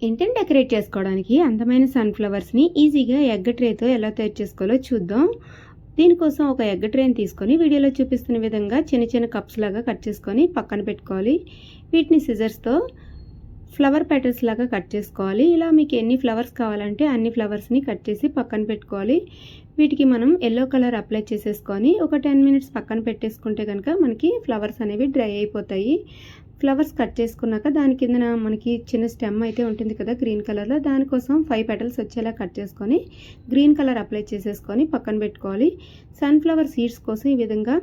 ఇంటిని డెకరేట్ చేసుకోవడానికి అందమైన సన్ఫ్లవర్స్ని ఈజీగా ఎగ్ ట్రేతో ఎలా తయారు చేసుకోవాలో చూద్దాం. దీనికోసం ఒక ఎగ్ ట్రేని తీసుకొని వీడియోలో చూపిస్తున్న విధంగా చిన్న చిన్న కప్స్ లాగా కట్ చేసుకొని పక్కన పెట్టుకోవాలి. వీటిని సిజర్స్తో ఫ్లవర్ పెటల్స్ లాగా కట్ చేసుకోవాలి. ఇలా మీకు ఎన్ని ఫ్లవర్స్ కావాలంటే అన్ని ఫ్లవర్స్ని కట్ చేసి పక్కన పెట్టుకోవాలి. వీటికి మనం ఎల్లో కలర్ అప్లై చేసేసుకొని ఒక 10 మినిట్స్ పక్కన పెట్టేసుకుంటే కనుక మనకి ఫ్లవర్స్ అనేవి డ్రై అయిపోతాయి. ఫ్లవర్స్ కట్ చేసుకున్నాక దాని కిందన మనకి చిన్న స్టెమ్ అయితే ఉంటుంది కదా గ్రీన్ కలర్లో, దానికోసం 5 పెటల్స్ వచ్చేలా కట్ చేసుకొని గ్రీన్ కలర్ అప్లై చేసేసుకొని పక్కన పెట్టుకోవాలి. సన్ఫ్లవర్ సీడ్స్ కోసం ఈ విధంగా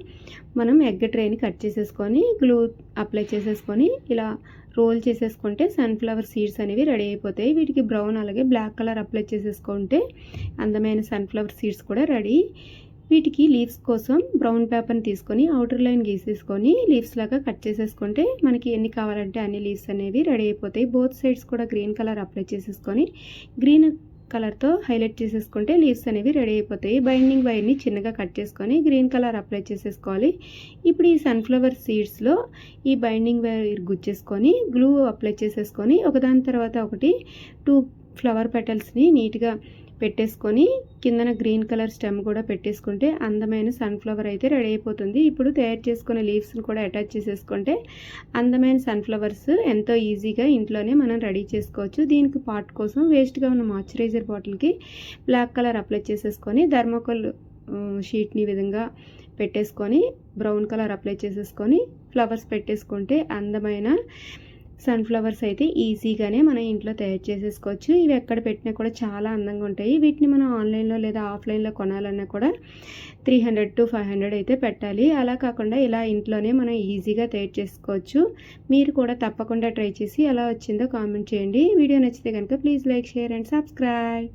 మనం ఎగ్ ట్రేని కట్ చేసేసుకొని గ్లూ అప్లై చేసేసుకొని ఇలా రోల్ చేసేసుకుంటే సన్ఫ్లవర్ సీడ్స్ అనేవి రెడీ అయిపోతాయి. వీటికి బ్రౌన్ అలాగే బ్లాక్ కలర్ అప్లై చేసేసుకుంటే అందమైన సన్ఫ్లవర్ సీడ్స్ కూడా రెడీ. వీటికి లీవ్స్ కోసం బ్రౌన్ పేపర్ని తీసుకొని అవుటర్ లైన్ గీసేసుకొని లీవ్స్ లాగా కట్ చేసేసుకుంటే మనకి ఎన్ని కావాలంటే అన్ని లీవ్స్ అనేవి రెడీ అయిపోతాయి. బోత్ సైడ్స్ కూడా గ్రీన్ కలర్ అప్లై చేసేసుకొని గ్రీన్ కలర్తో హైలైట్ చేసేసుకుంటే లీవ్స్ అనేవి రెడీ అయిపోతాయి. బైండింగ్ వైర్ని చిన్నగా కట్ చేసుకొని గ్రీన్ కలర్ అప్లై చేసేసుకోవాలి. ఇప్పుడు ఈ సన్ఫ్లవర్ సీడ్స్లో ఈ బైండింగ్ వైర్ గుచ్చేసుకొని గ్లూ అప్లై చేసేసుకొని ఒకదాని తర్వాత ఒకటి 2 ఫ్లవర్ పెటల్స్ని నీట్గా పెట్టేసుకొని కిందన గ్రీన్ కలర్ స్టెమ్ కూడా పెట్టేసుకుంటే అందమైన సన్ఫ్లవర్ అయితే రెడీ అయిపోతుంది. ఇప్పుడు తయారు చేసుకునే లీవ్స్ని కూడా అటాచ్ చేసేసుకుంటే అందమైన సన్ఫ్లవర్స్ ఎంతో ఈజీగా ఇంట్లోనే మనం రెడీ చేసుకోవచ్చు. దీనికి పార్ట్ కోసం వేస్ట్గా ఉన్న మాయిశ్చరైజర్ బాటిల్కి బ్లాక్ కలర్ అప్లై చేసేసుకొని థర్మోకోల్ షీట్ని విధంగా పెట్టేసుకొని బ్రౌన్ కలర్ అప్లై చేసేసుకొని ఫ్లవర్స్ పెట్టేసుకుంటే అందమైన సన్ఫ్లవర్స్ అయితే ఈజీగానే మన ఇంట్లో తయారు చేసేసుకోవచ్చు. ఇవి ఎక్కడ పెట్టినా కూడా చాలా అందంగా ఉంటాయి. వీటిని మనం ఆన్లైన్లో లేదా ఆఫ్లైన్లో కొనాలన్నా కూడా 300 to 500 అయితే పెట్టాలి. అలా కాకుండా ఇలా ఇంట్లోనే మనం ఈజీగా తయారు చేసుకోవచ్చు. మీరు కూడా తప్పకుండా ట్రై చేసి ఎలా వచ్చిందో కామెంట్ చేయండి. వీడియో నచ్చితే కనుక please like, share and subscribe.